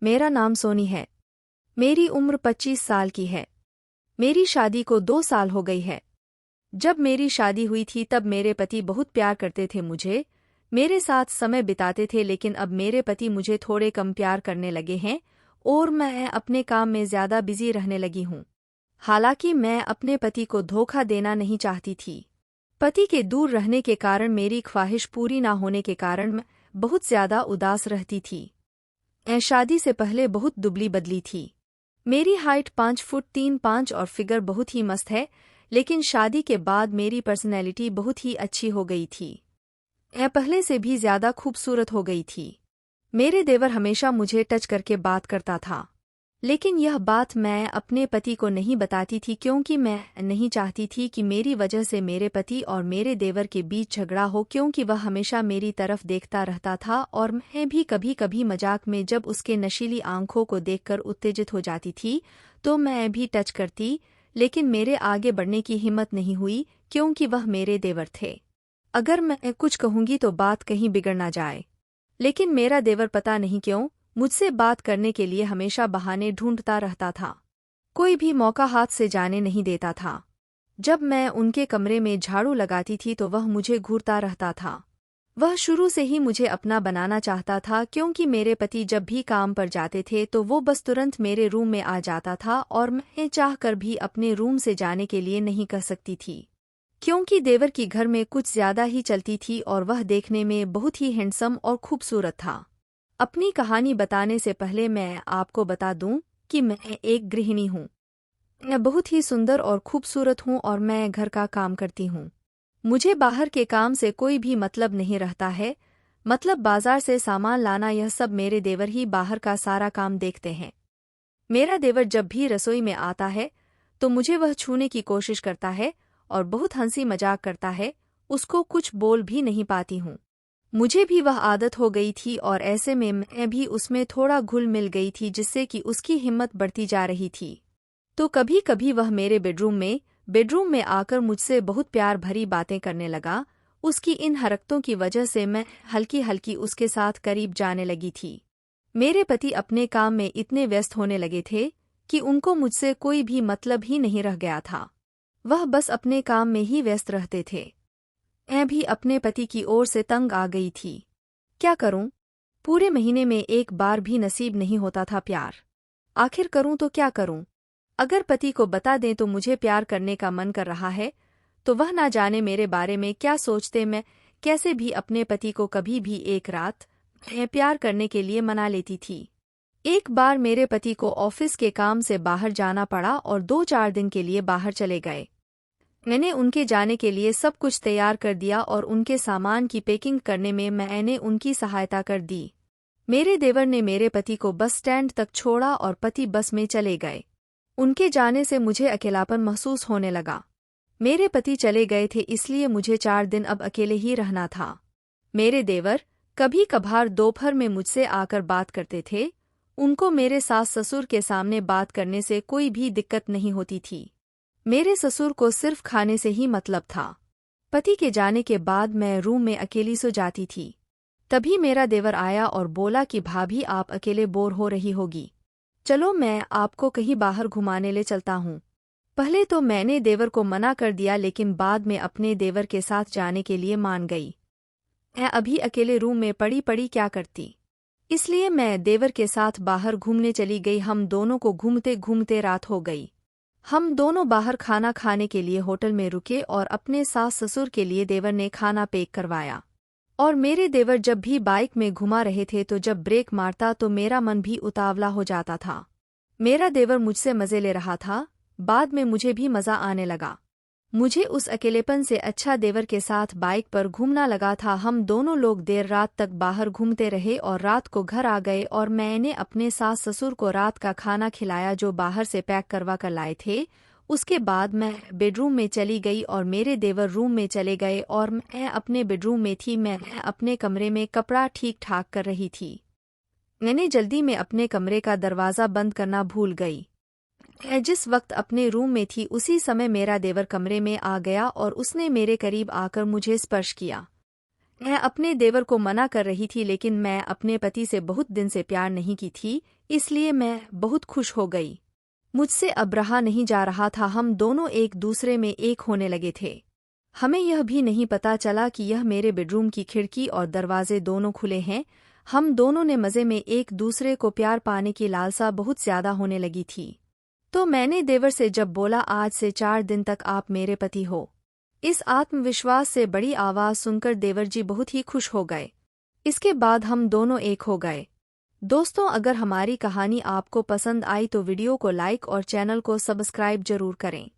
मेरा नाम सोनी है। मेरी उम्र 25 साल की है। मेरी शादी को 2 साल हो गई है। जब मेरी शादी हुई थी तब मेरे पति बहुत प्यार करते थे मुझे, मेरे साथ समय बिताते थे, लेकिन अब मेरे पति मुझे थोड़े कम प्यार करने लगे हैं और मैं अपने काम में ज़्यादा बिजी रहने लगी हूँ। हालांकि मैं अपने पति को धोखा देना नहीं चाहती थी। पति के दूर रहने के कारण मेरी ख्वाहिश पूरी ना होने के कारण मैं बहुत ज़्यादा उदास रहती थी। मैं शादी से पहले बहुत दुबली बदली थी। मेरी हाइट 5 फुट 3 और फिगर बहुत ही मस्त है, लेकिन शादी के बाद मेरी पर्सनैलिटी बहुत ही अच्छी हो गई थी। मैं पहले से भी ज़्यादा खूबसूरत हो गई थी। मेरे देवर हमेशा मुझे टच करके बात करता था, लेकिन यह बात मैं अपने पति को नहीं बताती थी क्योंकि मैं नहीं चाहती थी कि मेरी वजह से मेरे पति और मेरे देवर के बीच झगड़ा हो, क्योंकि वह हमेशा मेरी तरफ देखता रहता था और मैं भी कभी कभी मजाक में जब उसके नशीली आंखों को देखकर उत्तेजित हो जाती थी तो मैं भी टच करती, लेकिन मेरे आगे बढ़ने की हिम्मत नहीं हुई क्योंकि वह मेरे देवर थे। अगर मैं कुछ कहूँगी तो बात कहीं बिगड़ ना जाए, लेकिन मेरा देवर पता नहीं क्यों मुझसे बात करने के लिए हमेशा बहाने ढूंढता रहता था। कोई भी मौका हाथ से जाने नहीं देता था। जब मैं उनके कमरे में झाड़ू लगाती थी तो वह मुझे घूरता रहता था। वह शुरू से ही मुझे अपना बनाना चाहता था क्योंकि मेरे पति जब भी काम पर जाते थे तो वो बस तुरंत मेरे रूम में आ जाता था और मैं चाहकर भी अपने रूम से जाने के लिए नहीं कह सकती थी, क्योंकि देवर की घर में कुछ ज्यादा ही चलती थी और वह देखने में बहुत ही हैंडसम और खूबसूरत था। अपनी कहानी बताने से पहले मैं आपको बता दूं कि मैं एक गृहिणी हूँ। मैं बहुत ही सुंदर और खूबसूरत हूँ और मैं घर का काम करती हूँ। मुझे बाहर के काम से कोई भी मतलब नहीं रहता है, मतलब बाजार से सामान लाना, यह सब मेरे देवर ही बाहर का सारा काम देखते हैं। मेरा देवर जब भी रसोई में आता है तो मुझे वह छूने की कोशिश करता है और बहुत हंसी मजाक करता है, उसको कुछ बोल भी नहीं पाती हूँ। मुझे भी वह आदत हो गई थी और ऐसे में मैं भी उसमें थोड़ा घुल मिल गई थी, जिससे कि उसकी हिम्मत बढ़ती जा रही थी। तो कभी कभी वह मेरे बेडरूम में आकर मुझसे बहुत प्यार भरी बातें करने लगा। उसकी इन हरकतों की वजह से मैं हल्की हल्की उसके साथ करीब जाने लगी थी। मेरे पति अपने काम में इतने व्यस्त होने लगे थे कि उनको मुझसे कोई भी मतलब ही नहीं रह गया था। वह बस अपने काम में ही व्यस्त रहते थे। मैं भी अपने पति की ओर से तंग आ गई थी। क्या करूं? पूरे महीने में एक बार भी नसीब नहीं होता था प्यार। आखिर करूं तो क्या करूं? अगर पति को बता दें तो मुझे प्यार करने का मन कर रहा है तो वह ना जाने मेरे बारे में क्या सोचते। मैं कैसे भी अपने पति को कभी भी एक रात मैं प्यार करने के लिए मना लेती थी। एक बार मेरे पति को ऑफिस के काम से बाहर जाना पड़ा और 2-4 दिन के लिए बाहर चले गए। मैंने उनके जाने के लिए सब कुछ तैयार कर दिया और उनके सामान की पैकिंग करने में मैंने उनकी सहायता कर दी। मेरे देवर ने मेरे पति को बस स्टैंड तक छोड़ा और पति बस में चले गए। उनके जाने से मुझे अकेलापन महसूस होने लगा। मेरे पति चले गए थे इसलिए मुझे 4 दिन अब अकेले ही रहना था। मेरे देवर कभी कभार दोपहर में मुझसे आकर बात करते थे। उनको मेरे सास ससुर के सामने बात करने से कोई भी दिक्कत नहीं होती थी। मेरे ससुर को सिर्फ खाने से ही मतलब था। पति के जाने के बाद मैं रूम में अकेली सो जाती थी। तभी मेरा देवर आया और बोला कि भाभी, आप अकेले बोर हो रही होगी, चलो मैं आपको कहीं बाहर घुमाने ले चलता हूँ। पहले तो मैंने देवर को मना कर दिया, लेकिन बाद में अपने देवर के साथ जाने के लिए मान गई। मैं अभी अकेले रूम में पड़ी पड़ी क्या करती, इसलिए मैं देवर के साथ बाहर घूमने चली गई। हम दोनों को घूमते घूमते रात हो गई। हम दोनों बाहर खाना खाने के लिए होटल में रुके और अपने सास ससुर के लिए देवर ने खाना पैक करवाया। और मेरे देवर जब भी बाइक में घुमा रहे थे तो जब ब्रेक मारता तो मेरा मन भी उतावला हो जाता था। मेरा देवर मुझसे मजे ले रहा था, बाद में मुझे भी मजा आने लगा। मुझे उस अकेलेपन से अच्छा देवर के साथ बाइक पर घूमना लगा था। हम दोनों लोग देर रात तक बाहर घूमते रहे और रात को घर आ गए और मैंने अपने सास ससुर को रात का खाना खिलाया जो बाहर से पैक करवा कर लाए थे। उसके बाद मैं बेडरूम में चली गई और मेरे देवर रूम में चले गए और मैं अपने बेडरूम में थी। मैं अपने कमरे में कपड़ा ठीक ठाक कर रही थी। मैंने जल्दी में अपने कमरे का दरवाज़ा बंद करना भूल गई। मैं जिस वक्त अपने रूम में थी उसी समय मेरा देवर कमरे में आ गया और उसने मेरे करीब आकर मुझे स्पर्श किया। मैं अपने देवर को मना कर रही थी, लेकिन मैं अपने पति से बहुत दिन से प्यार नहीं की थी, इसलिए मैं बहुत खुश हो गई। मुझसे अब रहा नहीं जा रहा था। हम दोनों एक दूसरे में एक होने लगे थे। हमें यह भी नहीं पता चला कि यह मेरे बेडरूम की खिड़की और दरवाजे दोनों खुले हैं। हम दोनों ने मज़े में एक दूसरे को प्यार पाने की लालसा बहुत ज्यादा होने लगी थी। तो मैंने देवर से जब बोला, आज से 4 दिन तक आप मेरे पति हो, इस आत्मविश्वास से बड़ी आवाज सुनकर देवर जी बहुत ही खुश हो गए। इसके बाद हम दोनों एक हो गए। दोस्तों, अगर हमारी कहानी आपको पसंद आई तो वीडियो को लाइक और चैनल को सब्सक्राइब जरूर करें।